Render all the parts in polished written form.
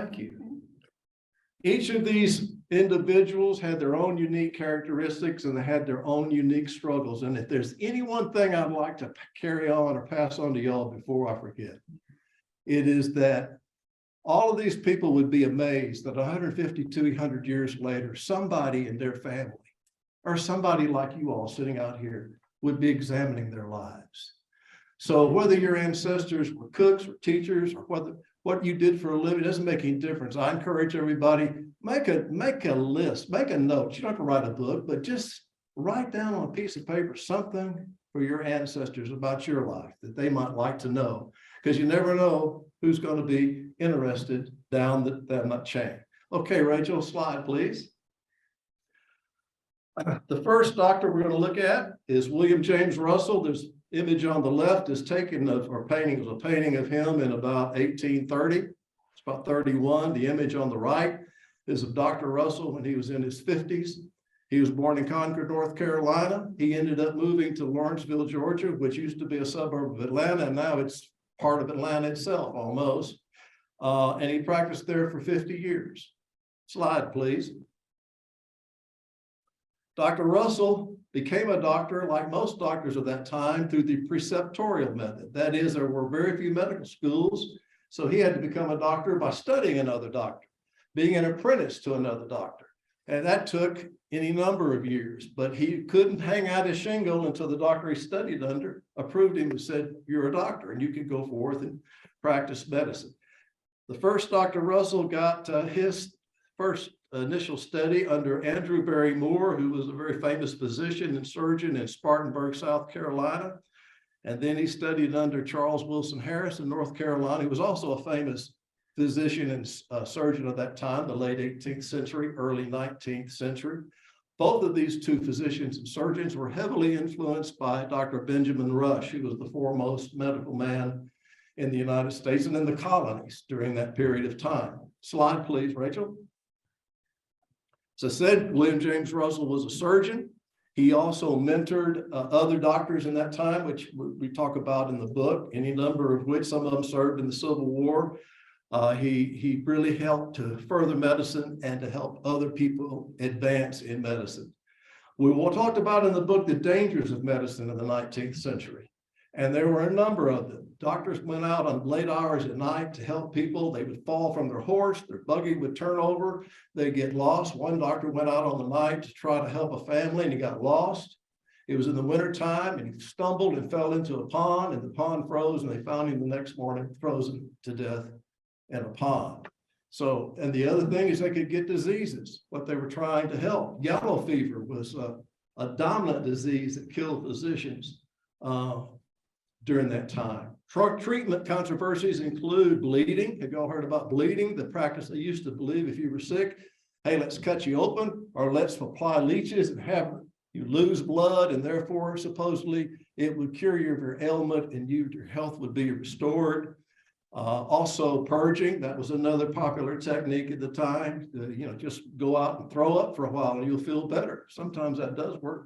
Thank you. Each of these individuals had their own unique characteristics and they had their own unique struggles. And if there's any one thing I'd like to carry on or pass on to y'all before I forget, it is that all of these people would be amazed that 150, 200 years later, somebody in their family or somebody like you all sitting out here would be examining their lives. So whether your ancestors were cooks or teachers or what you did for a living doesn't make any difference. I encourage everybody, make a list, make a note. You don't have to write a book, but just write down on a piece of paper something for your ancestors about your life that they might like to know, because you never know who's going to be interested down that chain. Okay, Rachel, slide, please. The first doctor we're going to look at is William James Russell. There's image on the left is taken of, or painting, was a painting of him in about 1830. It's about 31. The image on the right is of Dr. Russell when he was in his 50s. He was born in Concord, North Carolina. He ended up moving to Lawrenceville, Georgia, which used to be a suburb of Atlanta, and now it's part of Atlanta itself almost. And he practiced there for 50 years. Slide, please. Dr. Russell became a doctor, like most doctors of that time, through the preceptorial method. That is, there were very few medical schools, so he had to become a doctor by studying another doctor, being an apprentice to another doctor. And that took any number of years, but he couldn't hang out his shingle until the doctor he studied under approved him and said, you're a doctor, and you can go forth and practice medicine. The first Dr. Russell got his first initial study under Andrew Barry Moore, who was a very famous physician and surgeon in Spartanburg, South Carolina. And then he studied under Charles Wilson Harris in North Carolina. He was also a famous physician and surgeon of that time, the late 18th century, early 19th century. Both of these two physicians and surgeons were heavily influenced by Dr. Benjamin Rush, who was the foremost medical man in the United States and in the colonies during that period of time. Slide, please, Rachel. As I said, William James Russell was a surgeon. He also mentored other doctors in that time, which we talk about in the book, any number of which some of them served in the Civil War. He really helped to further medicine and to help other people advance in medicine. We talked about in the book the dangers of medicine in the 19th century, and there were a number of them. Doctors went out on late hours at night to help people. They would fall from their horse, their buggy would turn over, they'd get lost. One doctor went out on the night to try to help a family and he got lost. It was in the wintertime and he stumbled and fell into a pond, and the pond froze, and they found him the next morning frozen to death in a pond. So, and the other thing is they could get diseases, what they were trying to help. Yellow fever was a dominant disease that killed physicians during that time. Treatment controversies include bleeding. Have y'all heard about bleeding? The practice they used to believe if you were sick, hey, let's cut you open or let's apply leeches and have you lose blood, and therefore supposedly it would cure your ailment and your health would be restored. Also purging, that was another popular technique at the time. Just go out and throw up for a while and you'll feel better. Sometimes that does work.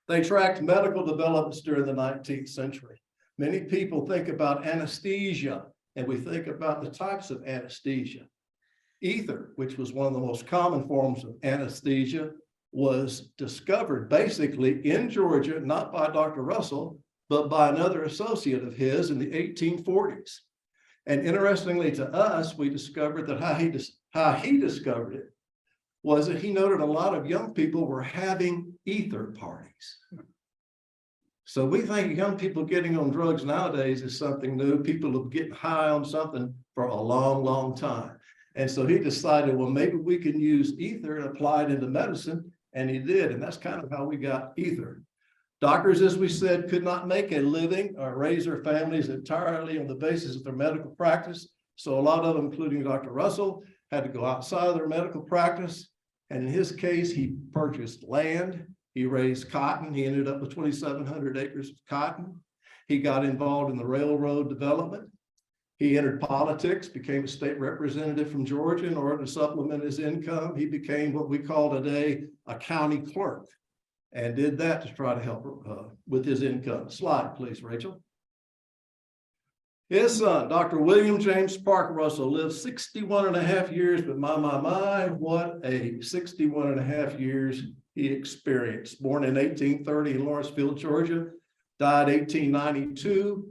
They tracked medical developments during the 19th century. Many people think about anesthesia, and we think about the types of anesthesia. Ether, which was one of the most common forms of anesthesia, was discovered basically in Georgia, not by Dr. Russell, but by another associate of his in the 1840s. And interestingly to us, we discovered that how he discovered it was that he noted a lot of young people were having ether parties. So we think young people getting on drugs nowadays is something new. People are getting high on something for a long, long time. And so he decided, well, maybe we can use ether and apply it into medicine. And he did. And that's kind of how we got ether. Doctors, as we said, could not make a living or raise their families entirely on the basis of their medical practice. So a lot of them, including Dr. Russell, had to go outside of their medical practice. And in his case, he purchased land. He raised cotton. He ended up with 2,700 acres of cotton. He got involved in the railroad development. He entered politics, became a state representative from Georgia in order to supplement his income. He became what we call today a county clerk and did that to try to help with his income. Slide, please, Rachel. His son, Dr. William James Parker Russell, lived 61.5 years, but my, what a 61.5 years he experienced. Born in 1830 in Lawrenceville, Georgia, died 1892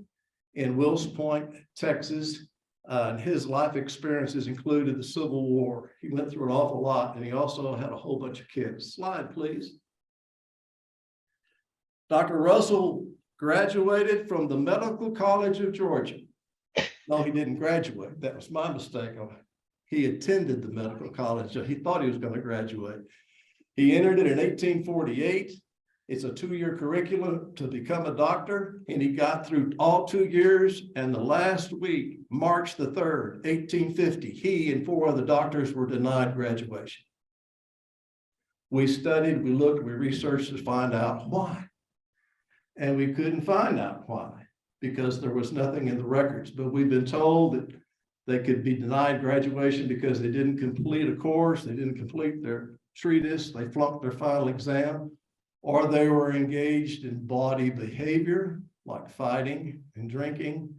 in Wills Point, Texas. And his life experiences included the Civil War. He went through an awful lot, and he also had a whole bunch of kids. Slide, please. Dr. Russell graduated from the Medical College of Georgia. No, he didn't graduate. That was my mistake. He attended the Medical College. He thought he was going to graduate. He entered it in 1848. It's a 2-year curriculum to become a doctor, and he got through all 2 years. And the last week, March the 3rd, 1850, he and 4 other doctors were denied graduation. We studied, we looked, we researched to find out why. And we couldn't find out why, because there was nothing in the records. But we've been told that they could be denied graduation because they didn't complete a course, they didn't complete their treatise, they flunked their final exam, or they were engaged in bawdy behavior like fighting and drinking,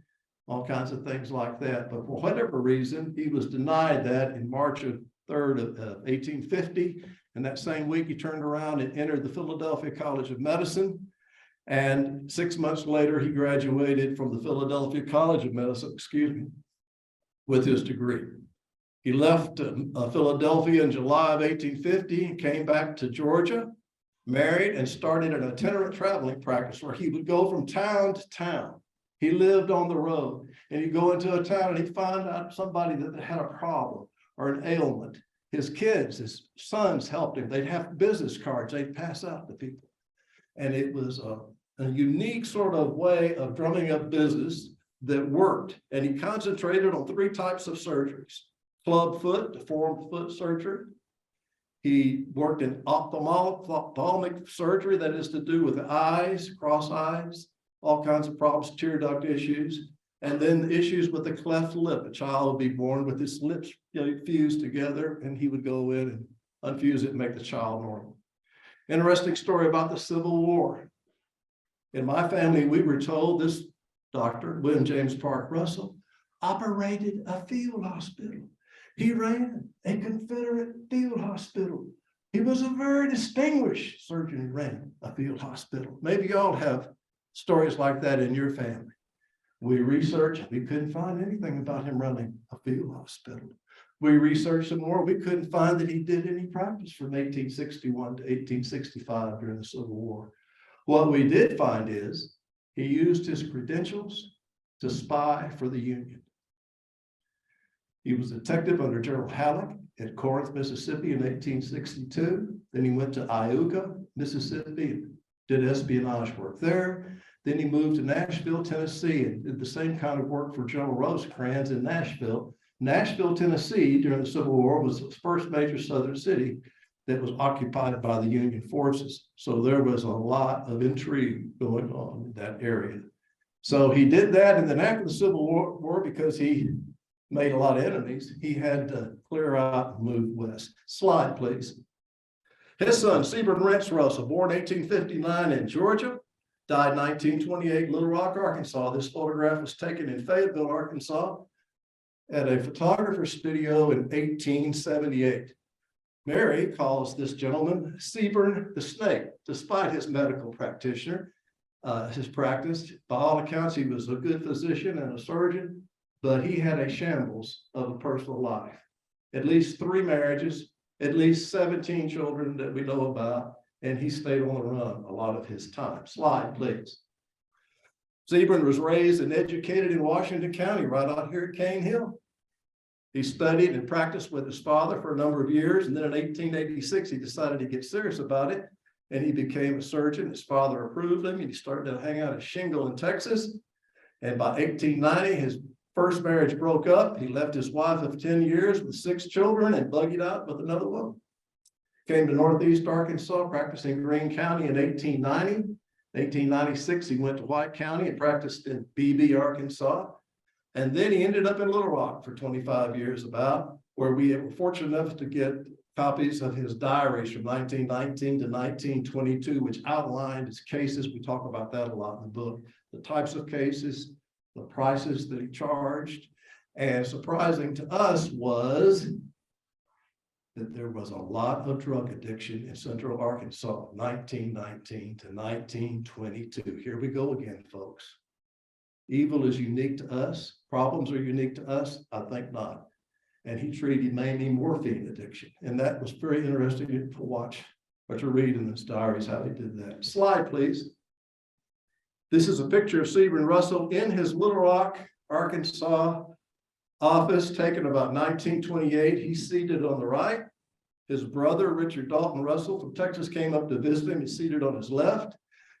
all kinds of things like that. But for whatever reason, he was denied that in March 3rd of 1850. And that same week, he turned around and entered the Philadelphia College of Medicine. And 6 months later, he graduated from the Philadelphia College of Medicine, with his degree. He left Philadelphia in July of 1850 and came back to Georgia, married, and started an itinerant traveling practice where he would go from town to town. He lived on the road, and he'd go into a town and he'd find out somebody that had a problem or an ailment. His kids, his sons helped him. They'd have business cards they'd pass out to people. And it was a unique sort of way of drumming up business that worked. And he concentrated on 3 types of surgeries: club foot, deformed foot surgery. He worked in ophthalmic surgery, that is to do with the eyes, cross eyes, all kinds of problems, tear duct issues, and then issues with the cleft lip. A child would be born with his lips fused together, and he would go in and unfuse it and make the child normal. Interesting story about the Civil War. In my family, we were told this doctor, William James Parker Russell, operated a field hospital. He ran a Confederate field hospital. He was a very distinguished surgeon who ran a field hospital. Maybe y'all have stories like that in your family. We researched, we couldn't find anything about him running a field hospital. We researched some more. We couldn't find that he did any practice from 1861 to 1865 during the Civil War. What we did find is he used his credentials to spy for the Union. He was a detective under General Halleck at Corinth, Mississippi in 1862. Then he went to Iuka, Mississippi, did espionage work there. Then he moved to Nashville, Tennessee, and did the same kind of work for General Rosecrans in Nashville. Nashville, Tennessee, during the Civil War, was the first major Southern city that was occupied by the Union forces. So there was a lot of intrigue going on in that area. So he did that, and then after the Civil War, because he made a lot of enemies, he had to clear out and move west. Slide, please. His son, Sebring Rentz Russell, born 1859 in Georgia, died 1928 in Little Rock, Arkansas. This photograph was taken in Fayetteville, Arkansas, at a photographer's studio in 1878. Mary calls this gentleman Sebring the Snake, despite his medical practitioner, his practice. By all accounts, he was a good physician and a surgeon, but he had a shambles of a personal life. At least 3 marriages, at least 17 children that we know about, and he stayed on the run a lot of his time. Slide, please. Sebring was raised and educated in Washington County, right out here at Cane Hill. He studied and practiced with his father for a number of years, and then in 1886, he decided to get serious about it, and he became a surgeon. His father approved him, and he started to hang out at Shingle in Texas. And by 1890, his first marriage broke up. He left his wife of 10 years with 6 children and buggied out with another woman. Came to Northeast Arkansas, practicing Greene County in 1890. 1896, he went to White County and practiced in Beebe, Arkansas. And then he ended up in Little Rock for 25 years about, where we were fortunate enough to get copies of his diaries from 1919 to 1922, which outlined his cases. We talk about that a lot in the book, the types of cases, the prices that he charged. And surprising to us was that there was a lot of drug addiction in Central Arkansas, 1919 to 1922. Here we go again, folks. Evil is unique to us. Problems are unique to us? I think not. And he treated mainly morphine addiction. And that was very interesting to watch or to read in his diaries how he did that. Slide, please. This is a picture of Sebring Russell in his Little Rock, Arkansas office, taken about 1928. He's seated on the right. His brother, Richard Dalton Russell from Texas, came up to visit him. He's seated on his left.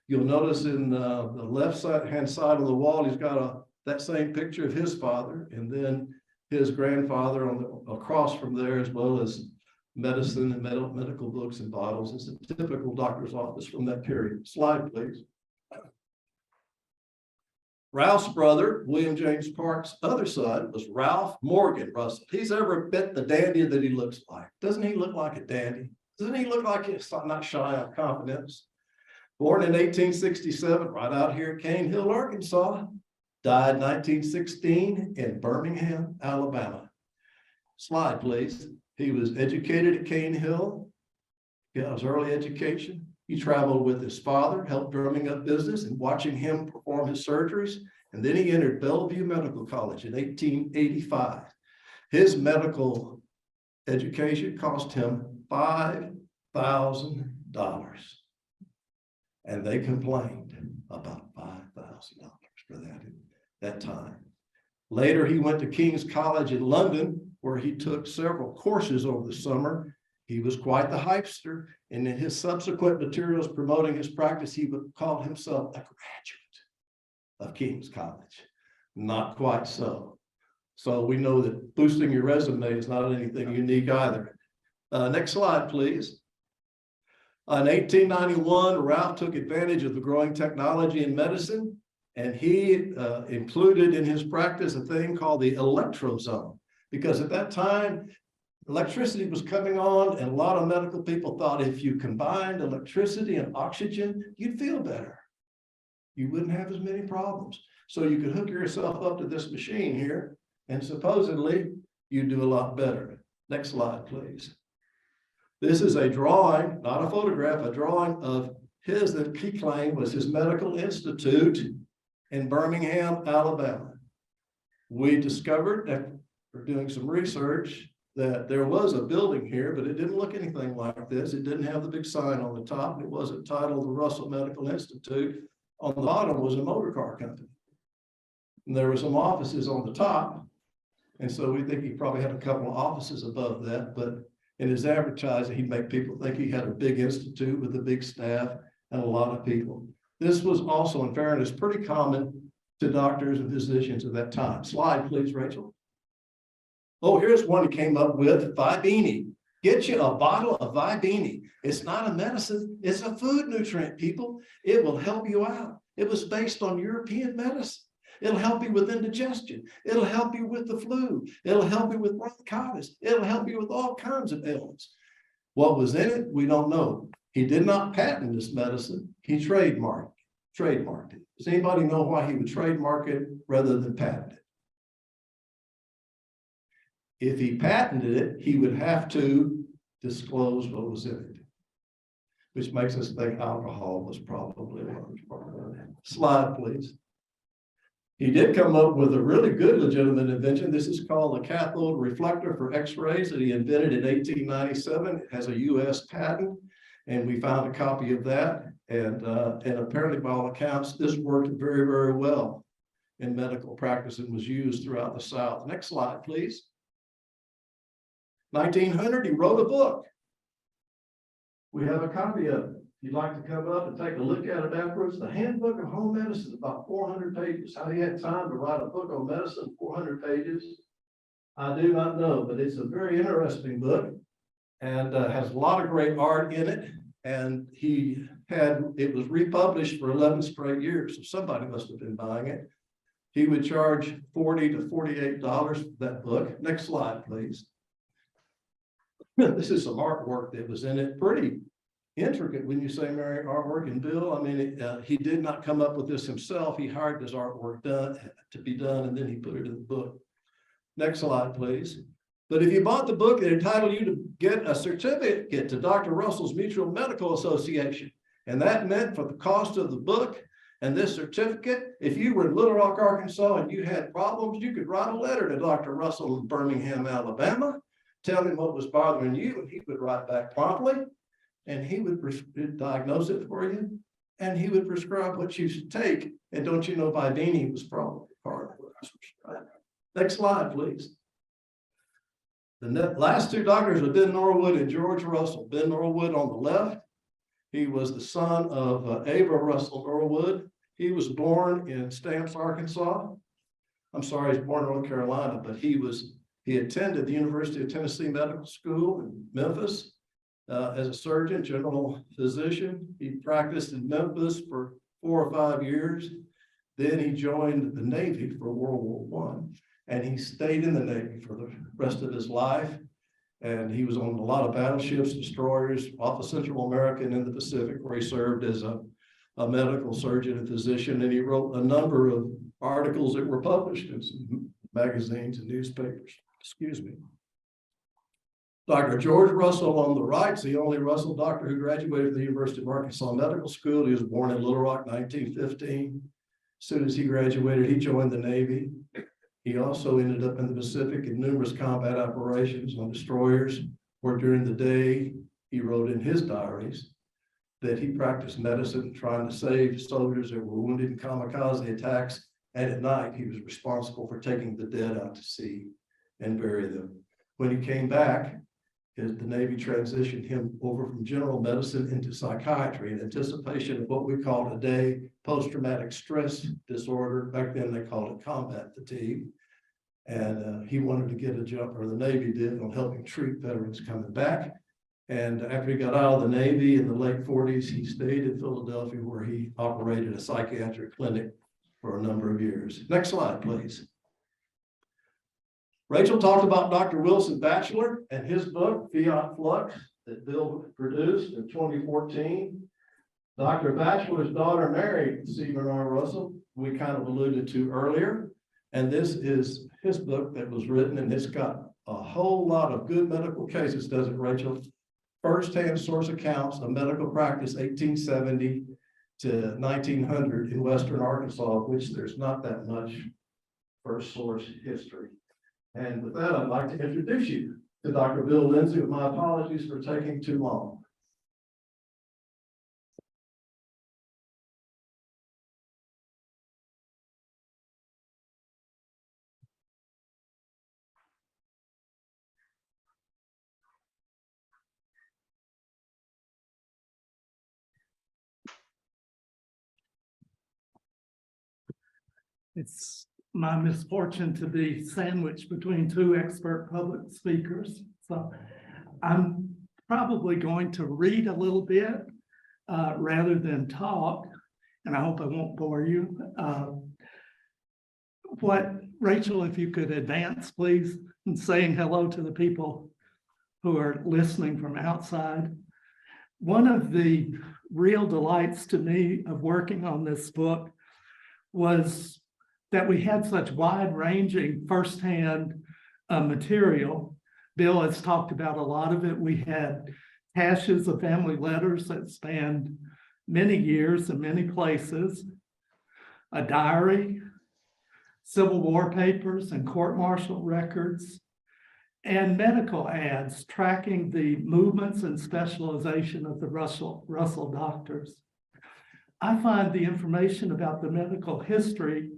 You'll notice in the left hand side of the wall, he's got that same picture of his father, and then his grandfather across from there, as well as medicine and medical books and bottles. It's a typical doctor's office from that period. Slide, please. Ralph's brother, William James Park's other son, was Ralph Morgan Russell. He's every bit the dandy that he looks like. Doesn't he look like a dandy? Doesn't he look like he's not shy of confidence? Born in 1867, right out here at Cane Hill, Arkansas. Died 1916 in Birmingham, Alabama. Slide, please. He was educated at Cane Hill. Got his early education. He traveled with his father, helped drumming up business and watching him perform his surgeries. And then he entered Bellevue Medical College in 1885. His medical education cost him $5,000. And they complained about $5,000 for that time. Later, he went to King's College in London, where he took several courses over the summer. He was quite the hypester, and in his subsequent materials promoting his practice, he would call himself a graduate of King's College. Not quite so. So we know that boosting your resume is not anything unique either. Next slide, please. In 1891, Ralph took advantage of the growing technology in medicine, and he included in his practice a thing called the electrozone, because at that time, electricity was coming on, and a lot of medical people thought if you combined electricity and oxygen, you'd feel better. You wouldn't have as many problems. So you could hook yourself up to this machine here, and supposedly you'd do a lot better. Next slide, please. This is a drawing, not a photograph, a drawing of his that he claimed was his medical institute in Birmingham, Alabama. We discovered after doing some research that there was a building here, but it didn't look anything like this. It didn't have the big sign on the top. It wasn't titled the Russell Medical Institute. On the bottom was a motor car company. And there were some offices on the top. And so we think he probably had a couple of offices above that, but in his advertising, he'd make people think he had a big institute with a big staff and a lot of people. This was also, in fairness, pretty common to doctors and physicians at that time. Slide, please, Rachel. Oh, here's one he came up with, Vibini. Get you a bottle of Vibini. It's not a medicine, it's a food nutrient, people. It will help you out. It was based on European medicine. It'll help you with indigestion. It'll help you with the flu. It'll help you with bronchitis. It'll help you with all kinds of ailments. What was in it, we don't know. He did not patent this medicine. He trademarked it. Does anybody know why he would trademark it rather than patent it? If he patented it, he would have to disclose what was in it, which makes us think alcohol was probably a large part of it. Slide, please. He did come up with a really good legitimate invention. This is called a cathode reflector for x-rays that he invented in 1897. It has a US patent, and we found a copy of that. And apparently, by all accounts, this worked very, very well in medical practice and was used throughout the South. Next slide, please. 1900, he wrote a book. We have a copy of it. If you'd like to come up and take a look at it afterwards, the Handbook of Home Medicine, about 400 pages. How he had time to write a book on medicine, 400 pages, I do not know, but it's a very interesting book and has a lot of great art in it. And it was republished for 11 straight years, so somebody must have been buying it. He would charge $40 to $48 for that book. Next slide, please. This is some artwork that was in it, pretty intricate when you say Mary artwork. And Bill, I mean, he did not come up with this himself. He hired his artwork to be done, and then he put it in the book. Next slide, please. But if you bought the book, it entitled you to get a certificate to Dr. Russell's Mutual Medical Association. And that meant for the cost of the book and this certificate, if you were in Little Rock, Arkansas, and you had problems, you could write a letter to Dr. Russell in Birmingham, Alabama, tell him what was bothering you, and he would write back promptly, and he would diagnose it for you, and he would prescribe what you should take. And don't you know, Bidini was probably part of what I was prescribing. Next slide, please. The last two doctors are Ben Norwood and George Russell. Ben Norwood on the left. He was the son of Ava Russell Norwood. He was born in Stamps, Arkansas. I'm sorry, he was born in North Carolina, but he attended the University of Tennessee Medical School in Memphis as a surgeon, general physician. He practiced in Memphis for 4 or 5 years. Then he joined the Navy for World War I. And he stayed in the Navy for the rest of his life. And he was on a lot of battleships, destroyers off of Central America and in the Pacific, where he served as a medical surgeon and physician. And he wrote a number of articles that were published in some magazines and newspapers. Excuse me. Dr. George Russell on the right is the only Russell doctor who graduated from the University of Arkansas Medical School. He was born in Little Rock, 1915. As soon as he graduated, he joined the Navy. He also ended up in the Pacific in numerous combat operations on destroyers, where during the day he wrote in his diaries that he practiced medicine trying to save soldiers that were wounded in kamikaze attacks. And at night, he was responsible for taking the dead out to sea and bury them. When he came back, the Navy transitioned him over from general medicine into psychiatry in anticipation of what we call today post-traumatic stress disorder. Back then they called it combat fatigue. And he wanted to get a jump, or the Navy did, on helping treat veterans coming back. And after he got out of the Navy in the late 40s, he stayed in Philadelphia, where he operated a psychiatric clinic for a number of years. Next slide, please. Rachel talked about Dr. Wilson Batchelor and his book, Fiat Flux, that Bill produced in 2014. Dr. Batchelor's daughter married C. Bernard Russell, we kind of alluded to earlier. And this is his book that was written, and it's got a whole lot of good medical cases, doesn't it, Rachel? First-hand source accounts of medical practice, 1870 to 1900 in Western Arkansas, of which there's not that much first source history. And with that, I'd like to introduce you to Dr. Bill Lindsey, with my apologies for taking too long. It's my misfortune to be sandwiched between two expert public speakers. So I'm probably going to read a little bit rather than talk, and I hope I won't bore you. Rachel, if you could advance, please, and saying hello to the people who are listening from outside. One of the real delights to me of working on this book was that we had such wide-ranging firsthand material. Bill has talked about a lot of it. We had caches of family letters that spanned many years and many places, a diary, Civil War papers and court-martial records, and medical ads tracking the movements and specialization of the Russell doctors. I find the information about the medical history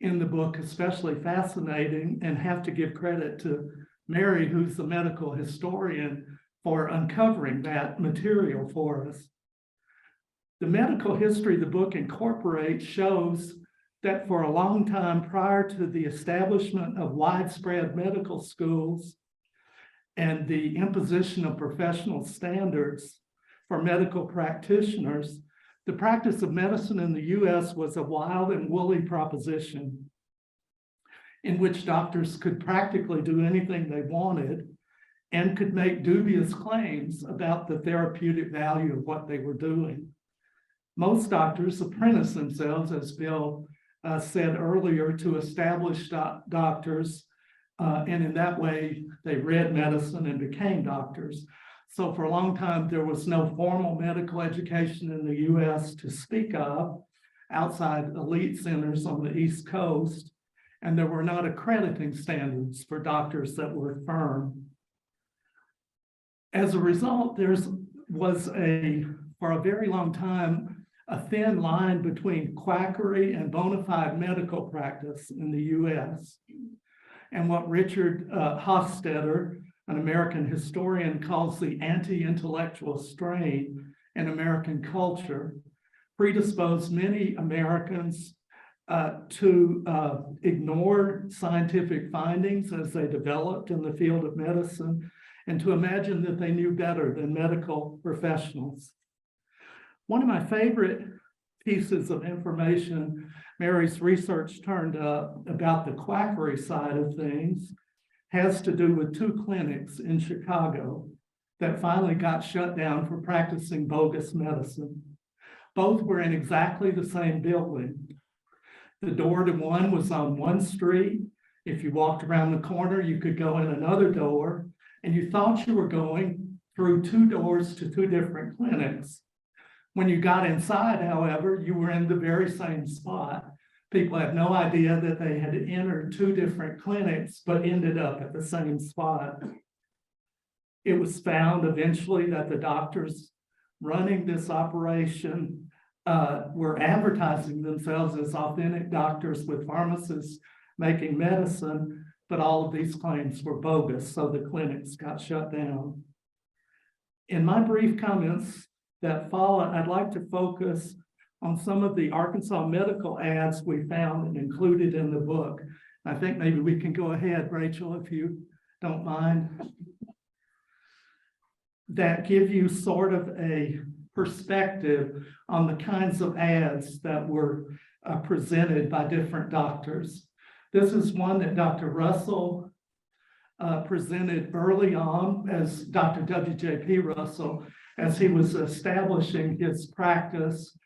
in the book especially fascinating, and have to give credit to Mary, who's the medical historian, for uncovering that material for us. The medical history the book incorporates shows that for a long time prior to the establishment of widespread medical schools and the imposition of professional standards for medical practitioners, the practice of medicine in the U.S. was a wild and woolly proposition in which doctors could practically do anything they wanted and could make dubious claims about the therapeutic value of what they were doing. Most doctors apprentice themselves, as Bill said earlier, to established doctors, and in that way, they read medicine and became doctors. So for a long time, there was no formal medical education in the US to speak of outside elite centers on the East Coast, and there were not accrediting standards for doctors that were firm. As a result, was for a very long time, a thin line between quackery and bona fide medical practice in the US. And what Richard Hofstadter, an American historian, calls the anti-intellectual strain in American culture, predisposed many Americans to ignore scientific findings as they developed in the field of medicine, and to imagine that they knew better than medical professionals. One of my favorite pieces of information Mary's research turned up about the quackery side of things has to do with two clinics in Chicago that finally got shut down for practicing bogus medicine. Both were in exactly the same building. The door to one was on one street. If you walked around the corner, you could go in another door, and you thought you were going through two doors to two different clinics. When you got inside, however, you were in the very same spot. People had no idea that they had entered two different clinics, but ended up at the same spot. It was found eventually that the doctors running this operation were advertising themselves as authentic doctors with pharmacists making medicine, but all of these claims were bogus, so the clinics got shut down. In my brief comments that follow, I'd like to focus on some of the Arkansas medical ads we found and included in the book. I think maybe we can go ahead, Rachel, if you don't mind. That give you sort of a perspective on the kinds of ads that were presented by different doctors. This is one that Dr. Russell presented early on as Dr. W.J.P. Russell, as he was establishing his practice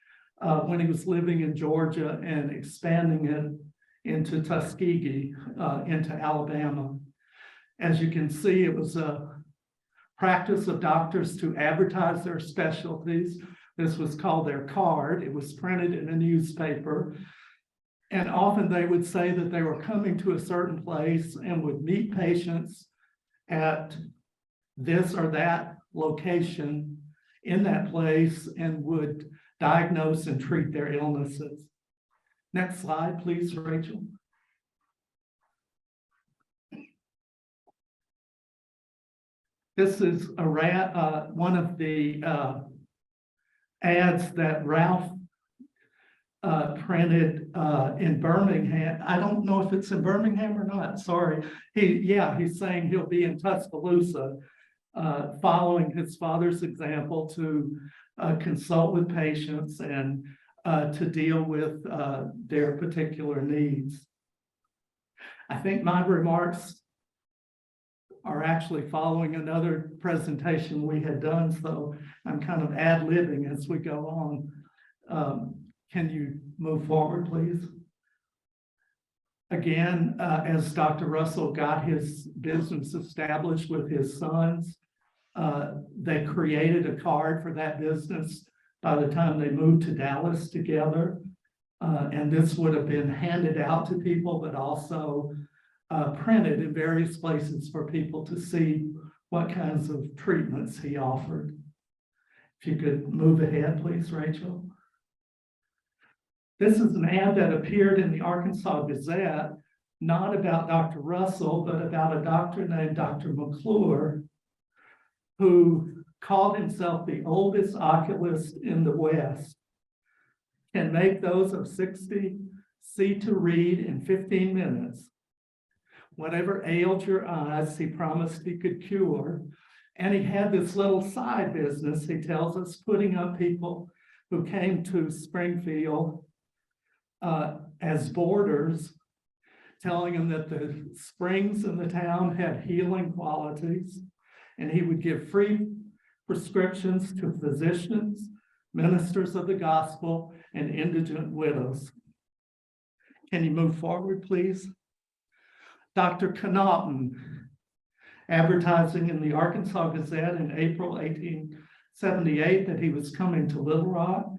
when he was living in Georgia and expanding it into Tuskegee, into Alabama. As you can see, it was a practice of doctors to advertise their specialties. This was called their card. It was printed in a newspaper. And often they would say that they were coming to a certain place and would meet patients at this or that location in that place and would diagnose and treat their illnesses. Next slide, please, Rachel. This is one of the ads that Ralph printed in Birmingham. I don't know if it's in Birmingham or not, sorry. He's saying he'll be in Tuscaloosa, following his father's example to consult with patients and to deal with their particular needs. I think my remarks are actually following another presentation we had done, so I'm kind of ad-libbing as we go on. Can you move forward, please? Again, as Dr. Russell got his business established with his sons, they created a card for that business by the time they moved to Dallas together. And this would have been handed out to people, but also printed in various places for people to see what kinds of treatments he offered. If you could move ahead, please, Rachel. This is an ad that appeared in the Arkansas Gazette, not about Dr. Russell, but about a doctor named Dr. McClure, who called himself the oldest oculist in the West, can make those of 60 see to read in 15 minutes. Whatever ailed your eyes, he promised he could cure. And he had this little side business, he tells us, putting up people who came to Springfield as boarders, telling them that the springs in the town had healing qualities, and he would give free prescriptions to physicians, ministers of the gospel, and indigent widows. Can you move forward, please? Dr. Connaughton, advertising in the Arkansas Gazette in April 1878 that he was coming to Little Rock.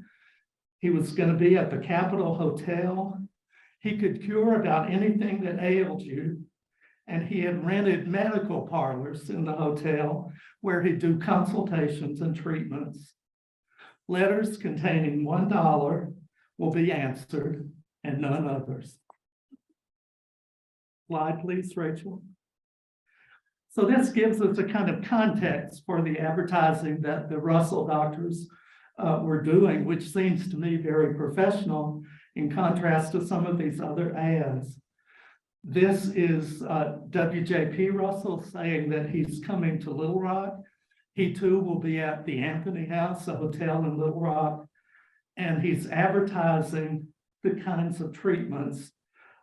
He was going to be at the Capitol Hotel. He could cure about anything that ailed you. And he had rented medical parlors in the hotel where he'd do consultations and treatments. Letters containing $1 will be answered and none others. Slide, please, Rachel. So this gives us a kind of context for the advertising that the Russell doctors were doing, which seems to me very professional in contrast to some of these other ads. This is W.J.P. Russell saying that he's coming to Little Rock. He too will be at the Anthony House, a hotel in Little Rock, and he's advertising the kinds of treatments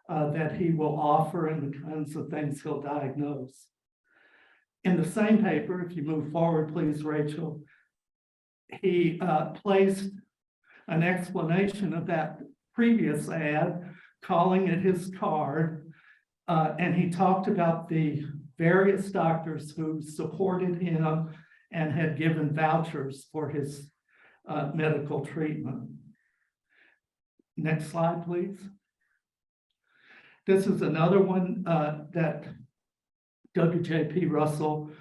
that he will offer and the kinds of things he'll diagnose. In the same paper, if you move forward, please, Rachel, he placed an explanation of that previous ad, calling it his card, and he talked about the various doctors who supported him and had given vouchers for his medical treatment. Next slide, please. This is another one that W.J.P. Russell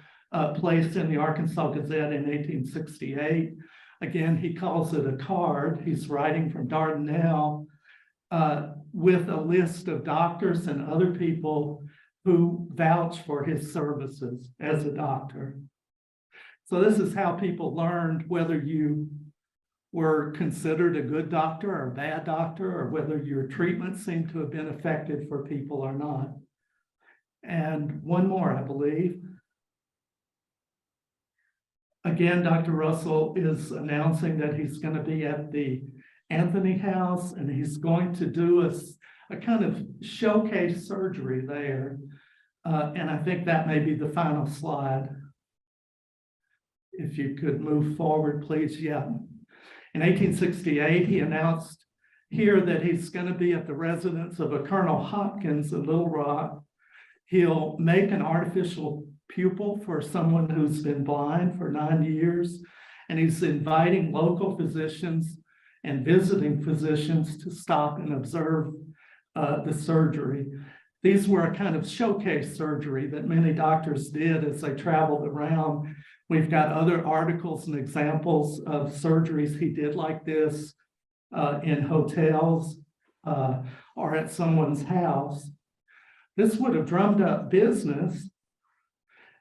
placed in the Arkansas Gazette in 1868. Again, he calls it a card. He's writing from Dardanelle with a list of doctors and other people who vouch for his services as a doctor. So this is how people learned whether you were considered a good doctor or a bad doctor, or whether your treatment seemed to have been effective for people or not. And one more, I believe. Again, Dr. Russell is announcing that he's going to be at the Anthony House, and he's going to do a kind of showcase surgery there. And I think that may be the final slide. If you could move forward, please. Yeah. In 1868, he announced here that he's going to be at the residence of a Colonel Hopkins in Little Rock. He'll make an artificial pupil for someone who's been blind for 9 years, and he's inviting local physicians and visiting physicians to stop and observe the surgery. These were a kind of showcase surgery that many doctors did as they traveled around. We've got other articles and examples of surgeries he did like this in hotels or at someone's house. This would have drummed up business,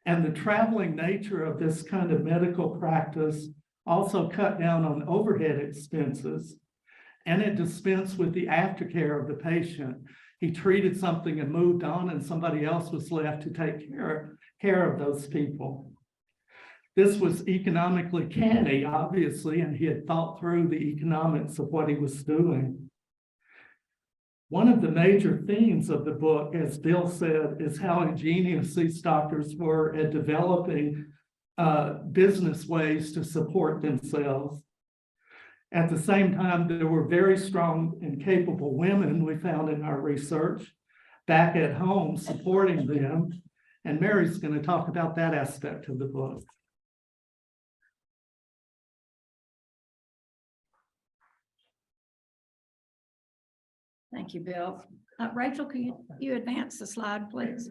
and the traveling nature of this kind of medical practice also cut down on overhead expenses, and it dispensed with the aftercare of the patient. He treated something and moved on, and somebody else was left to take care of those people. This was economically canny, obviously, and he had thought through the economics of what he was doing. One of the major themes of the book, as Bill said, is how ingenious these doctors were at developing business ways to support themselves. At the same time, there were very strong and capable women, we found in our research, back at home supporting them. And Mary's going to talk about that aspect of the book. Thank you, Bill. Rachel, can you advance the slide, please?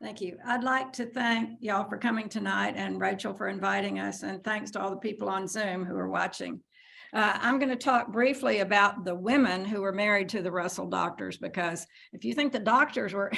Thank you. I'd like to thank y'all for coming tonight, and Rachel for inviting us, and thanks to all the people on Zoom who are watching. I'm going to talk briefly about the women who were married to the Russell doctors, because if you think the doctors were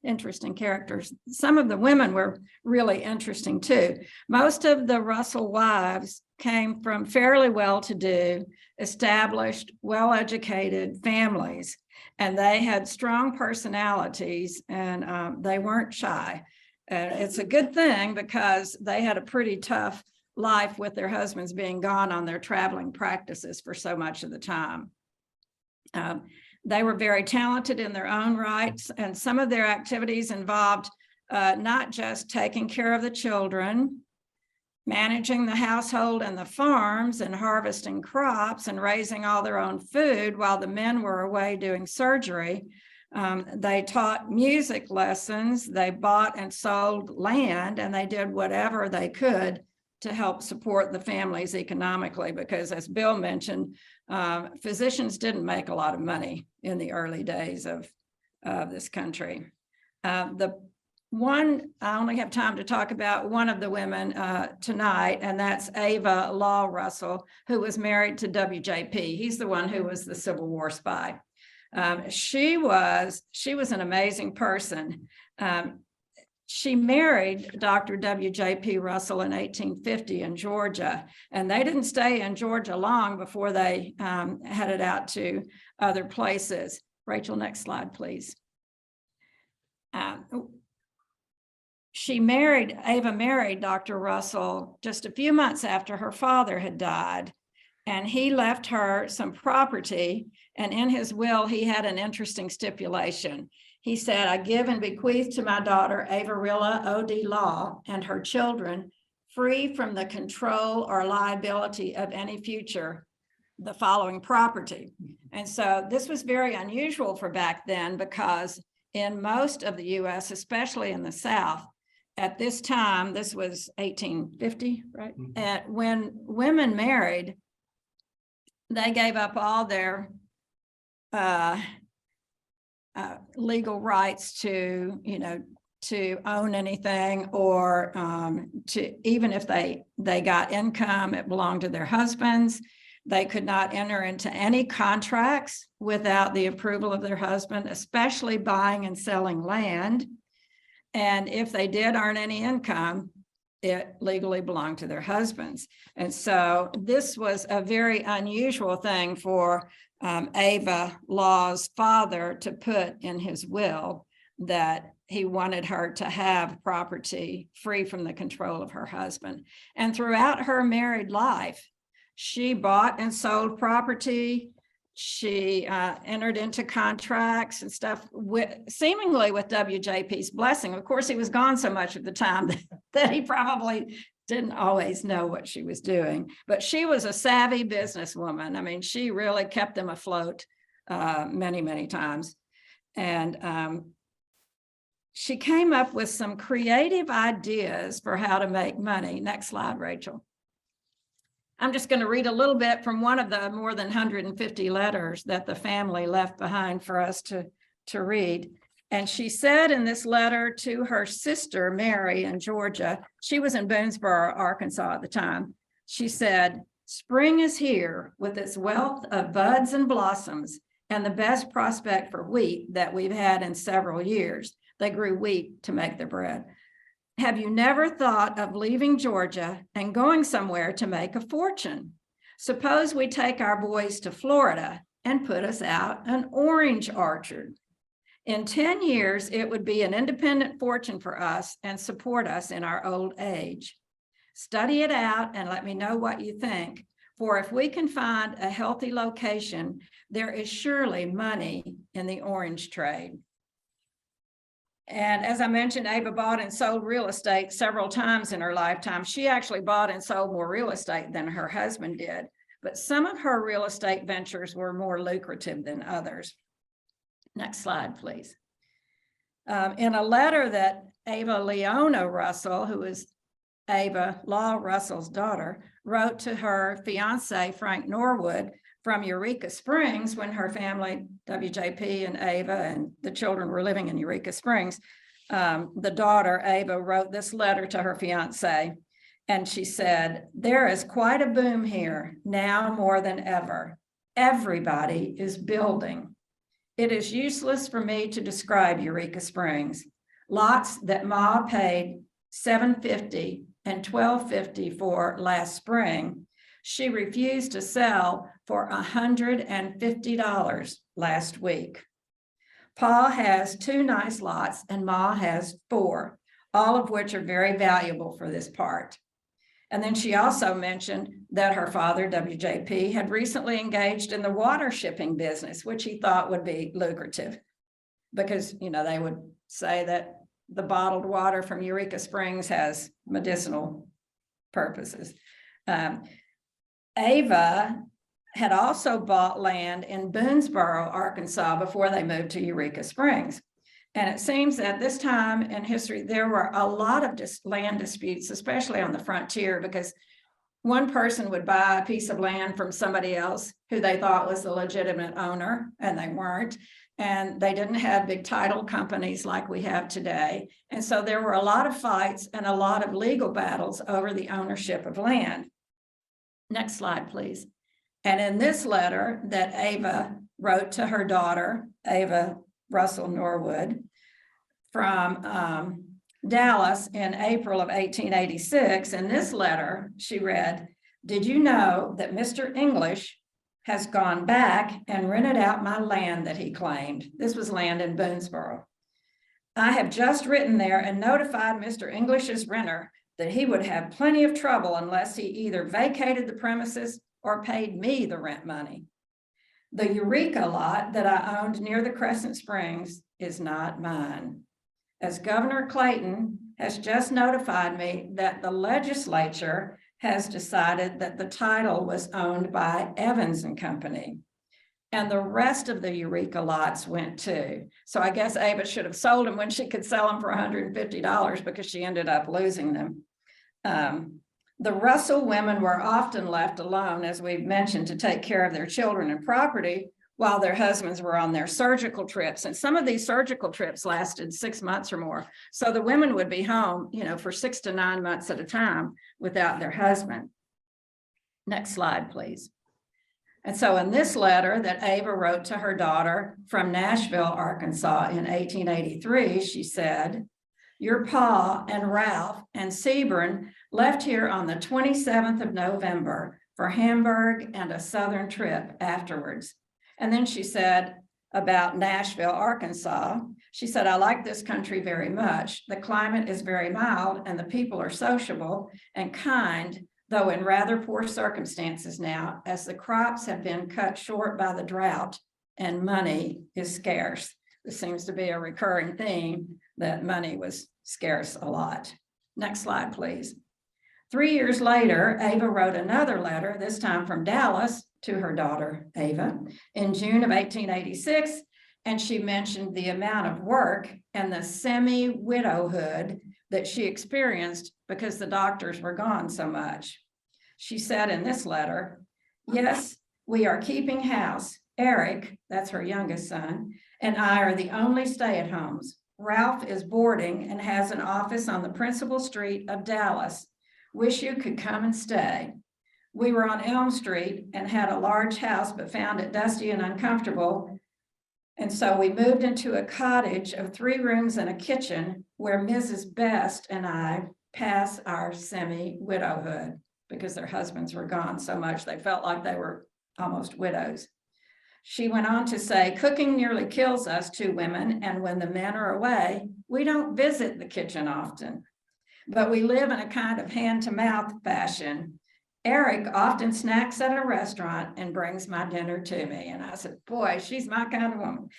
interesting characters, some of the women were really interesting too. Most of the Russell wives came from fairly well-to-do, established, well-educated families, and they had strong personalities, and they weren't shy. And it's a good thing because they had a pretty tough life with their husbands being gone on their traveling practices for so much of the time. They were very talented in their own rights, and some of their activities involved not just taking care of the children, managing the household and the farms and harvesting crops and raising all their own food while the men were away doing surgery. They taught music lessons, they bought and sold land, and they did whatever they could to help support the families economically, because as Bill mentioned, physicians didn't make a lot of money in the early days of this country. I only have time to talk about one of the women tonight, and that's Ava Law Russell, who was married to WJP. He's the one who was the Civil War spy. She was an amazing person. She married Dr. W.J.P. Russell in 1850 in Georgia, and they didn't stay in Georgia long before they headed out to other places. Rachel, next slide, please. Ava married Dr. Russell just a few months after her father had died, and he left her some property, and in his will, he had an interesting stipulation. He said, I give and bequeath to my daughter, Avarilla O.D. Law, and her children, free from the control or liability of any future, the following property. And so this was very unusual for back then, because in most of the U.S., especially in the South, at this time, this was 1850, right? Mm-hmm. And when women married, they gave up all their legal rights to own anything, or to, even if they got income, it belonged to their husbands. They could not enter into any contracts without the approval of their husband, especially buying and selling land. And if they did earn any income, it legally belonged to their husbands. And so this was a very unusual thing for Ava Law's father to put in his will, that he wanted her to have property free from the control of her husband. And throughout her married life, she bought and sold property. She entered into contracts and stuff, seemingly with WJP's blessing. Of course, he was gone so much of the time that he probably didn't always know what she was doing. But she was a savvy businesswoman. I mean, she really kept them afloat many, many times. And she came up with some creative ideas for how to make money. Next slide, Rachel. I'm just going to read a little bit from one of the more than 150 letters that the family left behind for us to read. And she said in this letter to her sister, Mary, in Georgia, she was in Boonesboro, Arkansas at the time. She said, spring is here with its wealth of buds and blossoms and the best prospect for wheat that we've had in several years. They grew wheat to make their bread. Have you never thought of leaving Georgia and going somewhere to make a fortune? Suppose we take our boys to Florida and put us out an orange orchard. In 10 years, it would be an independent fortune for us and support us in our old age. Study it out and let me know what you think. For if we can find a healthy location, there is surely money in the orange trade. And as I mentioned, Ava bought and sold real estate several times in her lifetime. She actually bought and sold more real estate than her husband did, but some of her real estate ventures were more lucrative than others. Next slide, please. In a letter that Ava Leona Russell, who is Ava Law Russell's daughter, wrote to her fiance, Frank Norwood, from Eureka Springs, when her family, WJP and Ava and the children were living in Eureka Springs, the daughter, Ava, wrote this letter to her fiance. And she said, there is quite a boom here now more than ever. Everybody is building. It is useless for me to describe Eureka Springs. Lots that Ma paid $750 and $1250 for last spring, she refused to sell for $150 last week. Pa has 2 nice lots and Ma has 4, all of which are very valuable for this part. And then she also mentioned that her father, WJP, had recently engaged in the water shipping business, which he thought would be lucrative because, they would say that the bottled water from Eureka Springs has medicinal purposes. Ava had also bought land in Boonesboro, Arkansas, before they moved to Eureka Springs. And it seems that this time in history, there were a lot of land disputes, especially on the frontier, because one person would buy a piece of land from somebody else who they thought was the legitimate owner, and they weren't. And they didn't have big title companies like we have today. And so there were a lot of fights and a lot of legal battles over the ownership of land. Next slide, please. And in this letter that Ava wrote to her daughter, Ava Russell Norwood, from Dallas in April of 1886, in this letter, she read, "Did you know that Mr. English has gone back and rented out my land that he claimed?" This was land in Boonesboro. "I have just written there and notified Mr. English's renter that he would have plenty of trouble unless he either vacated the premises or paid me the rent money. The Eureka lot that I owned near the Crescent Springs is not mine. As Governor Clayton has just notified me that the legislature has decided that the title was owned by Evans and Company. And the rest of the Eureka lots went too." So I guess Ava should have sold them when she could sell them for $150 because she ended up losing them. The Russell women were often left alone, as we've mentioned, to take care of their children and property while their husbands were on their surgical trips. And some of these surgical trips lasted 6 months or more. So the women would be home, for 6 to 9 months at a time without their husband. Next slide, please. And so in this letter that Ava wrote to her daughter from Nashville, Arkansas in 1883, she said, "Your pa and Ralph and Sebern left here on the 27th of November for Hamburg and a southern trip afterwards." And then she said about Nashville, Arkansas, she said, "I like this country very much. The climate is very mild and the people are sociable and kind, though in rather poor circumstances now, as the crops have been cut short by the drought and money is scarce." This seems to be a recurring theme, that money was scarce a lot. Next slide, please. 3 years later, Ava wrote another letter, this time from Dallas, to her daughter, Ava, in June of 1886, and she mentioned the amount of work and the semi-widowhood that she experienced because the doctors were gone so much. She said in this letter, "Yes, we are keeping house. Eric," that's her youngest son, "and I are the only stay-at-homes. Ralph is boarding and has an office on the principal street of Dallas. Wish you could come and stay. We were on Elm Street and had a large house, but found it dusty and uncomfortable. And so we moved into a cottage of 3 rooms and a kitchen where Mrs. Best and I pass our semi-widowhood," because their husbands were gone so much they felt like they were almost widows. She went on to say, "Cooking nearly kills us 2 women, and when the men are away, we don't visit the kitchen often. But we live in a kind of hand-to-mouth fashion. Eric often snacks at a restaurant and brings my dinner to me." And I said, boy, she's my kind of woman.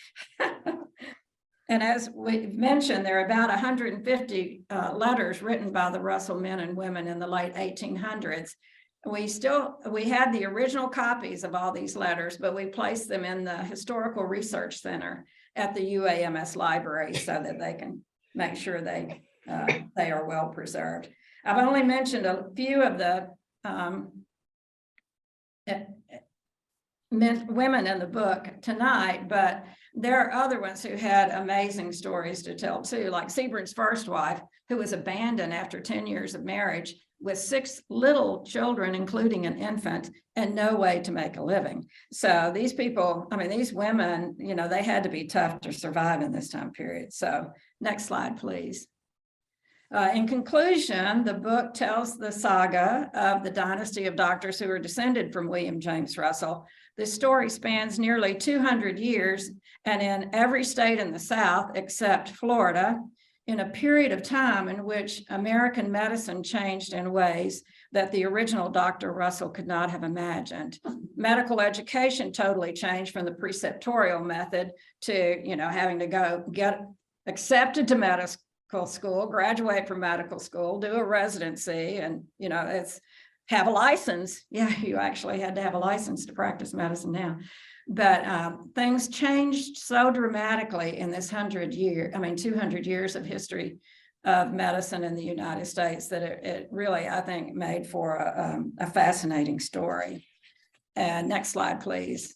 And as we mentioned, there are about 150 letters written by the Russell men and women in the late 1800s. We had the original copies of all these letters, but we placed them in the Historical Research Center at the UAMS library so that they can make sure they are well preserved. I've only mentioned a few of the women in the book tonight, but there are other ones who had amazing stories to tell too, like Sebern's first wife, who was abandoned after 10 years of marriage with 6 little children, including an infant, and no way to make a living. So these people, these women, they had to be tough to survive in this time period. So next slide, please. In conclusion, the book tells the saga of the dynasty of doctors who are descended from William James Russell. This story spans nearly 200 years, and in every state in the South except Florida, in a period of time in which American medicine changed in ways that the original Dr. Russell could not have imagined. Medical education totally changed from the preceptorial method to, having to go get accepted to medical school, graduate from medical school, do a residency, and, you know, it's have a license. Yeah, you actually had to have a license to practice medicine now. But things changed so dramatically in this 200 years of history of medicine in the United States that it really, I think, made for a fascinating story. And next slide, please.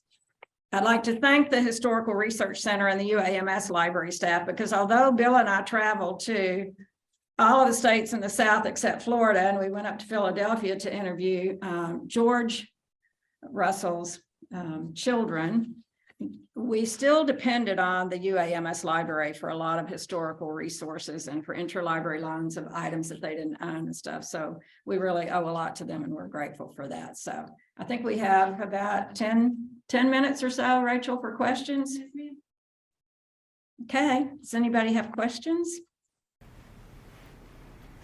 I'd like to thank the Historical Research Center and the UAMS library staff, because although Bill and I traveled to all of the states in the South except Florida, and we went up to Philadelphia to interview George Russell's children, we still depended on the UAMS library for a lot of historical resources and for interlibrary loans of items that they didn't own and stuff. So we really owe a lot to them, and we're grateful for that. So I think we have about 10 minutes or so, Rachel, for questions. Okay, does anybody have questions?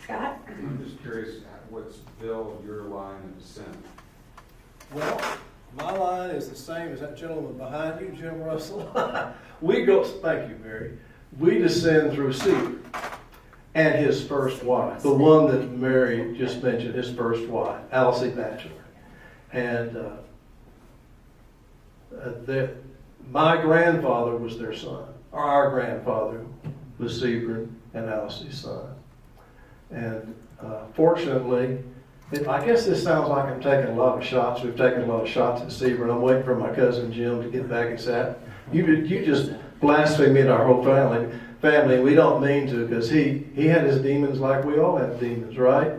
Scott? I'm just curious, what's Bill, your line of descent? Well, my line is the same as that gentleman behind you, Jim Russell. We go, thank you, Mary. We descend through Seaver and his first wife, the one that Mary just mentioned, his first wife, Alice Batchelor. And my grandfather was their son, or our grandfather was Seaver and Alice's son. And fortunately, I guess this sounds like I'm taking a lot of shots. We've taken a lot of shots at Seaver, and I'm waiting for my cousin Jim to get back and say, you just blasphemed our whole family. We don't mean to, because he had his demons like we all have demons, right?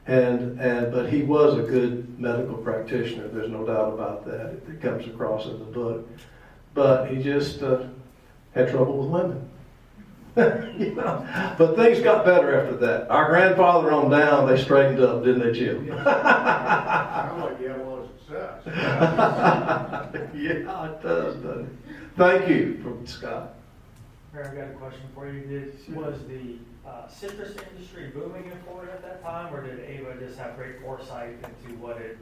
But he was a good medical practitioner. There's no doubt about that. It comes across in the book. But he just had trouble with women. You know? But things got better after that. Our grandfather on down, they straightened up, didn't they, Jim? Sounds like you had a lot of success. Yeah, it does, doesn't it? Thank you, from Scott. Mary, I've got a question for you. Was the citrus industry booming in Florida at that time, or did Ava just have great foresight into what it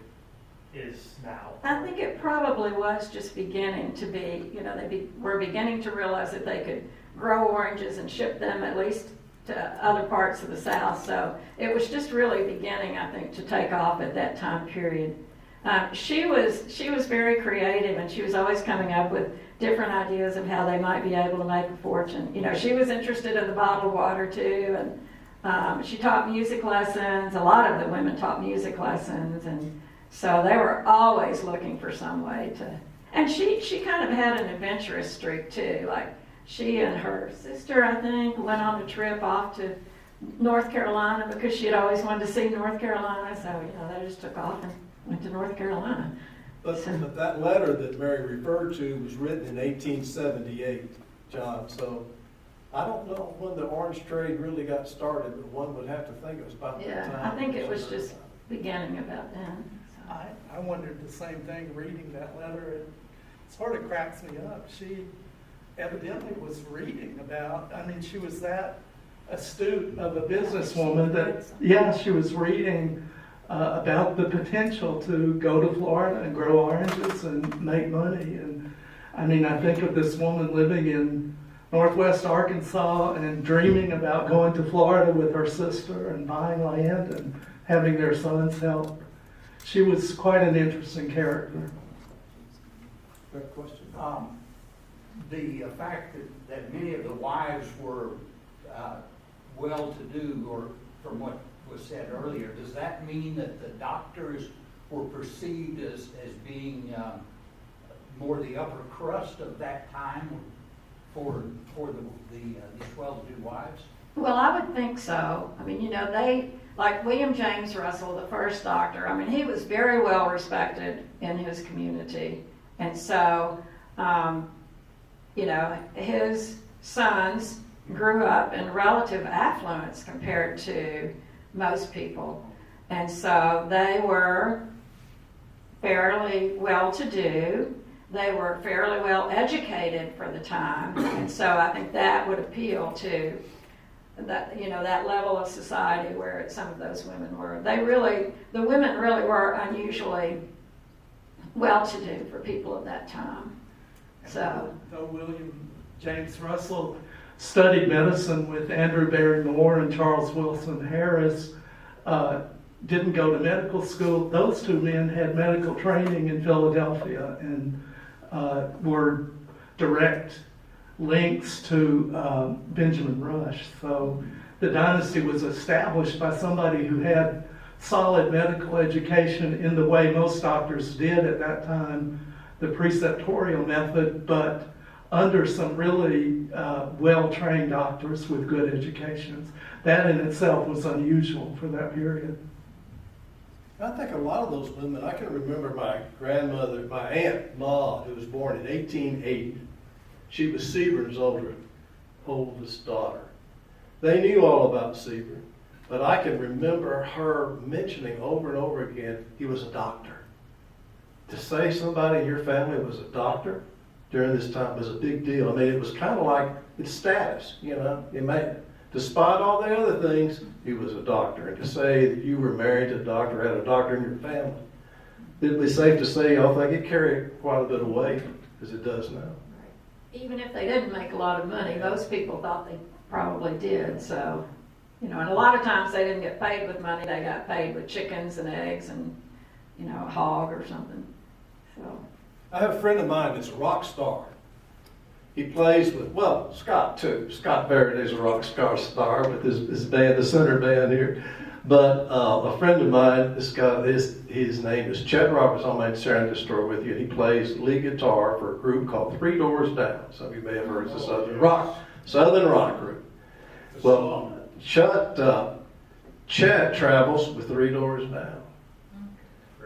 is now? I think it probably was just beginning to be, you know, were beginning to realize that they could grow oranges and ship them at least to other parts of the South. So it was just really beginning, I think, to take off at that time period. She was very creative, and she was always coming up with different ideas of how they might be able to make a fortune. You know, she was interested in the bottled water too, and she taught music lessons. A lot of the women taught music lessons, and so they were always looking for some way to. And she kind of had an adventurous streak too. Like she and her sister, I think, went on a trip off to North Carolina because she had always wanted to see North Carolina. So you know, they just took off and went to North Carolina. But that letter that Mary referred to was written in 1878, John. So I don't know when the orange trade really got started, but one would have to think it was about that time. I think it was just beginning about then. So. I wondered the same thing reading that letter. It sort of cracks me up. She evidently was reading about, I mean, she was that astute of a businesswoman that, yeah, she was reading about the potential to go to Florida and grow oranges and make money. And I mean, I think of this woman living in Northwest Arkansas and dreaming about going to Florida with her sister and buying land and having their sons help. She was quite an interesting character. Good question. The fact that many of the wives were well-to-do, or from what was said earlier, does that mean that the doctors were perceived as being more the upper crust of that time for these well-to-do wives? Well, I would think so. I mean, you know, they, like William James Russell, the first doctor, I mean, he was very well respected in his community. And so, you know, his sons grew up in relative affluence compared to most people. And so they were fairly well-to-do. They were fairly well educated for the time. And so I think that would appeal to that, you know, that level of society where some of those women were. The women really were unusually well-to-do for people of that time. So. Though William James Russell studied medicine with Andrew Barrymore and Charles Wilson Harris, didn't go to medical school. Those two men had medical training in Philadelphia and were direct links to Benjamin Rush. So the dynasty was established by somebody who had solid medical education in the way most doctors did at that time, the preceptorial method, but under some really well-trained doctors with good educations. That in itself was unusual for that period. I think a lot of those women, I can remember my grandmother, my aunt, Ma, who was born in 1880. She was Sebron's oldest daughter. They knew all about Sebron, but I can remember her mentioning over and over again, he was a doctor. To say somebody in your family was a doctor during this time was a big deal. I mean, it was kind of like it's status, you know. Despite all the other things, he was a doctor. And to say that you were married to a doctor, had a doctor in your family, it'd be safe to say, I think it carried quite a bit of weight, as it does now. Even if they didn't make a lot of money, most people thought they probably did. So, you know, and a lot of times they didn't get paid with money. They got paid with chickens and eggs and, you know, a hog or something. So I have a friend of mine that's a rock star. He plays with, well, Scott too. Scott Faraday's a rock star with his band, the Center Band here. But a friend of mine, this guy, his name is Chet Roberts. I might share this story with you. He plays lead guitar for a group called 3 Doors Down. Some of you may have heard it's a Southern rock group. Well, Chet travels with 3 Doors Down.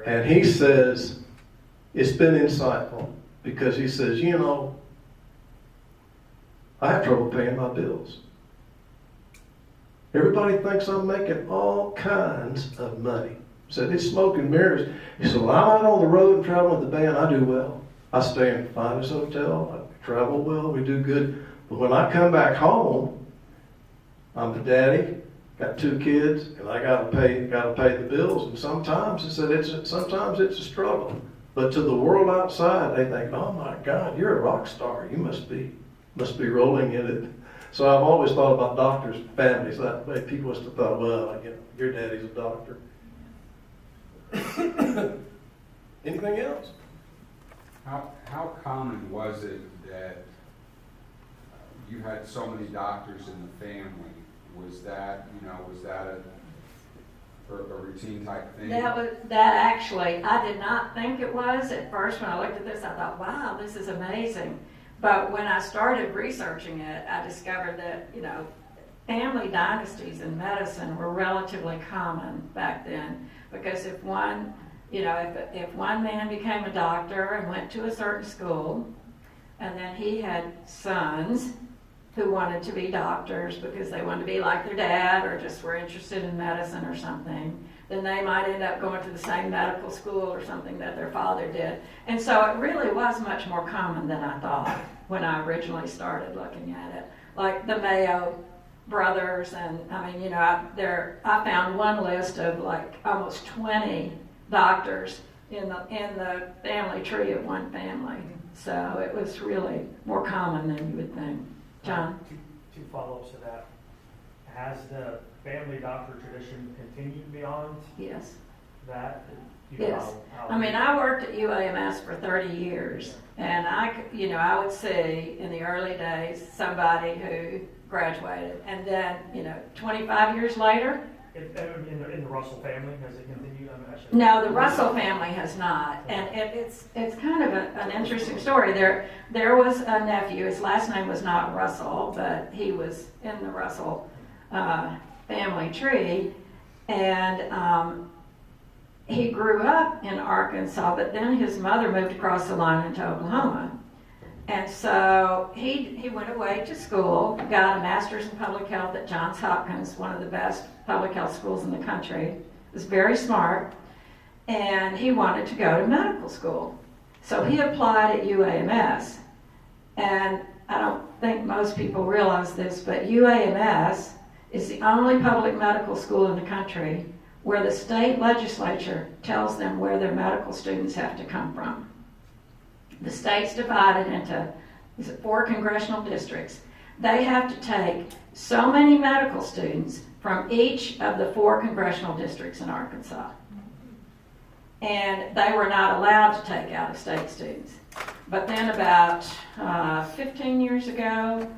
And he says, it's been insightful because he says, you know, I have trouble paying my bills. Everybody thinks I'm making all kinds of money. So it's smoke and mirrors. He said, well, I'm out on the road and traveling with the band. I do well. I stay in the finest hotel. I travel well. We do good. But when I come back home, I'm the daddy, got 2 kids, and I gotta pay the bills. And sometimes he said sometimes it's a struggle. But to the world outside, they think, oh my God, you're a rock star. You must be rolling in it. So I've always thought about doctors' families that way. People must have thought, well, you know, your daddy's a doctor. Anything else? How common was it that you had so many doctors in the family? Was that a routine type thing? that actually, I did not think it was. At first when I looked at this, I thought, wow, this is amazing. But when I started researching it, I discovered that, you know, family dynasties in medicine were relatively common back then. Because if one man became a doctor and went to a certain school, and then he had sons who wanted to be doctors because they wanted to be like their dad or just were interested in medicine or something, then they might end up going to the same medical school or something that their father did. And so it really was much more common than I thought when I originally started looking at it. Like the Mayo brothers, and I mean, you know, I found one list of like almost 20 doctors in the family tree of one family. So it was really more common than you would think. John? Two follow-ups to that. Has the family doctor tradition continued beyond Yes. that? Yes. I mean, I worked at UAMS for 30 years, and I would see in the early days somebody who graduated, and then, 25 years later. In the Russell family, has it continued? No, the Russell family has not, and it's kind of an interesting story. There was a nephew. His last name was not Russell, but he was in the Russell family tree, and he grew up in Arkansas, but then his mother moved across the line into Oklahoma. And so he went away to school, got a master's in public health at Johns Hopkins, one of the best public health schools in the country. Was very smart, and he wanted to go to medical school. So he applied at UAMS. And I don't think most people realize this, but UAMS is the only public medical school in the country where the state legislature tells them where their medical students have to come from. The state's divided into 4 congressional districts. they have to take so many medical students from each of the 4 congressional districts in Arkansas. And they were not allowed to take out-of-state students. But then about 15 years ago,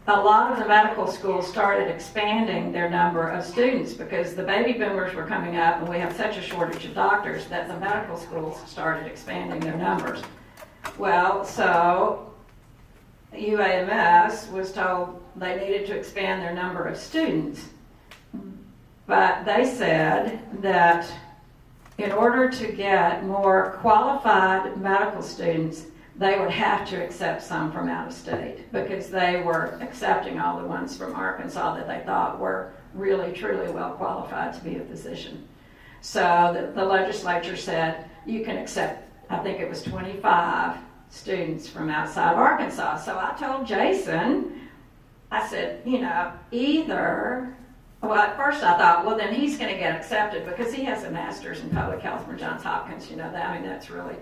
a lot of the medical schools started expanding their number of students because the baby boomers were coming up and we have such a shortage of doctors that the medical schools started expanding their numbers. Well, so UAMS was told they needed to expand their number of students. But they said that in order to get more qualified medical students, they would have to accept some from out of state because they were accepting all the ones from Arkansas that they thought were really, truly well qualified to be a physician. So the legislature said you can accept, I think it was 25 students from outside of Arkansas. So I told Jason, I said, you know, either, well, at first I thought, well, then he's going to get accepted because he has a master's in public health from Johns Hopkins. You know, that, I mean, that's really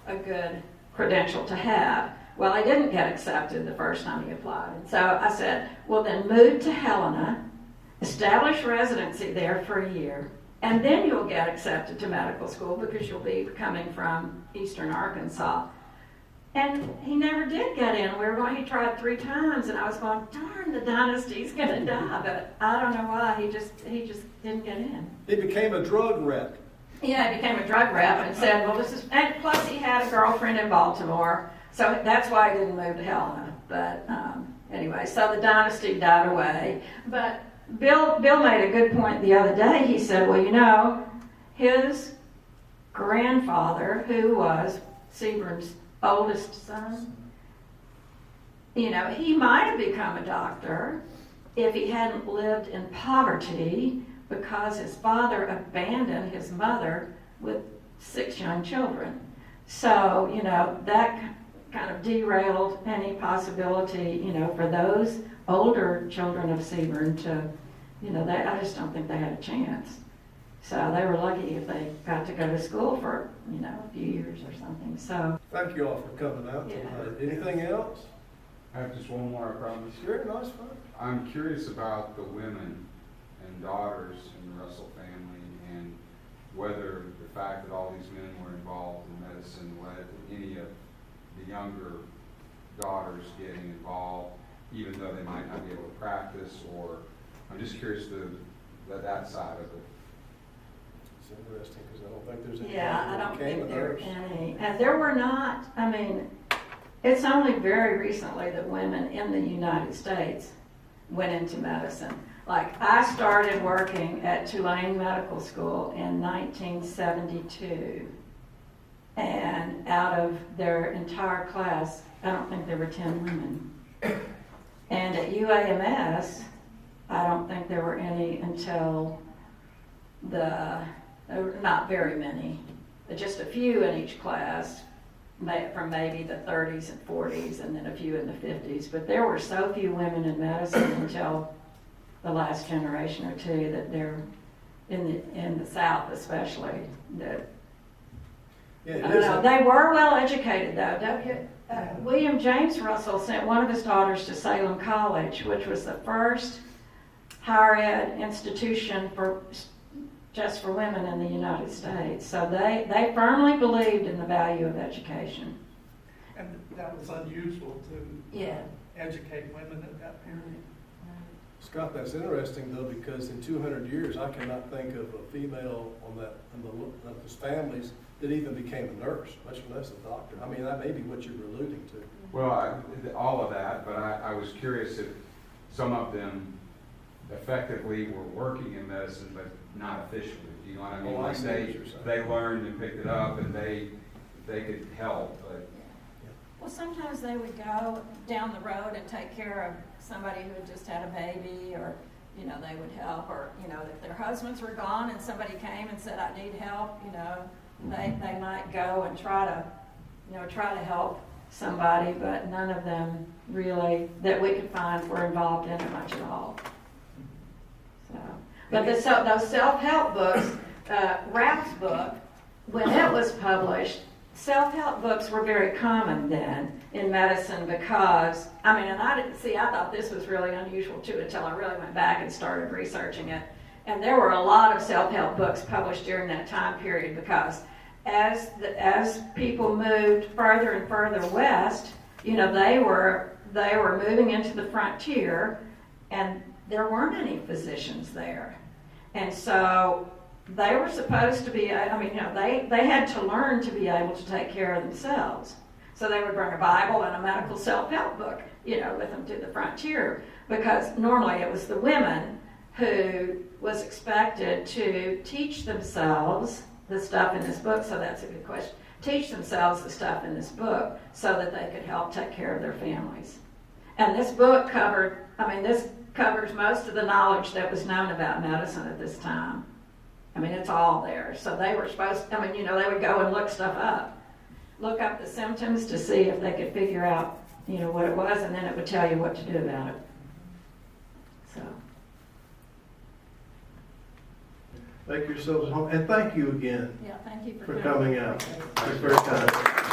a good credential to have. Well, I didn't get accepted the first time he applied. And so I said, well, then move to Helena, establish residency there for a year, and then you'll get accepted to medical school because you'll be coming from Eastern Arkansas. And he never did get in. He tried 3 times, and I was going, darn, the dynasty's gonna die. But I don't know why, he just didn't get in. He became a drug rep. Yeah, he became a drug rep and said, well, and plus he had a girlfriend in Baltimore, so that's why he didn't move to Helena. But anyway, so the dynasty died away. But Bill made a good point the other day. He said, well, you know, his grandfather, who was Seburn's oldest son, you know, he might have become a doctor if he hadn't lived in poverty because his father abandoned his mother with 6 young children. So, you know, that kind of derailed any possibility, you know, for those older children of Seaburn to, you know, I just don't think they had a chance. So they were lucky if they got to go to school for, you know, a few years or something. So Thank you all for coming out Yeah. tonight. Anything else? I have just one more, I promise. Sure, nice fun. I'm curious about the women and daughters in the Russell family and whether the fact that all these men were involved in medicine led to any of the younger daughters getting involved, even though they might not be able to practice, or I'm just curious that side of it. It's interesting because I don't think there's any. yeah, I don't came think of there are theirs. any. And there were not, I mean, it's only very recently that women in the United States went into medicine. Like, I started working at Tulane Medical School in 1972. And out of their entire class, I don't think there were 10 women. And at UAMS, I don't think there were any until not very many, just a few in each class, from maybe the 30s and 40s, and then a few in the 50s. But there were so few women in medicine until the last generation or two that they're in the South especially. That Yeah, it I don't is know. a- They were well educated though. William James Russell sent one of his daughters to Salem College, which was the first higher ed institution just for women in the United States. So they firmly believed in the value of education. And that was unusual to Yeah. educate women at that period. Scott, that's interesting though, because in 200 years, I cannot think of a female of those families that even became a nurse, much less a doctor. I mean, that may be what you're alluding to. Well, all of that, but I was curious if some of them effectively were working in medicine, but not officially. Do you know what I mean? Oh, I Like see what you're saying. they learned and picked it up, and they could help, but Well, sometimes they would go down the road and take care of somebody who had just had a baby, or, you know, they would help, or, you know, if their husbands were gone and somebody came and said, I need help, you know, they might go and try to help somebody, but none of them really, that we could find, were involved in it much at all. So, but those self-help books, Ralph's book, when it was published, self-help books were very common then, in medicine because, I mean, and I didn't see, I thought this was really unusual too until I really went back and started researching it. And there were a lot of self-help books published during that time period because as people moved further and further west, you know, they were moving into the frontier and there weren't any physicians there. And so they were supposed to be, I mean, you know, they had to learn to be able to take care of themselves. So they would bring a Bible and a medical self-help book, you know, with them to the frontier because normally it was the women who was expected to teach themselves the stuff in this book. So that's a good question. Teach themselves the stuff in this book so that they could help take care of their families. And this book this covers most of the knowledge that was known about medicine at this time. I mean, it's all there. So they were supposed, I mean, you know, they would go and look stuff up. Look up the symptoms to see if they could figure out, you know, what it was, and then it would tell you what to do about it. So. Make yourselves home, and thank you again Yeah, thank you for coming out. It's very kind.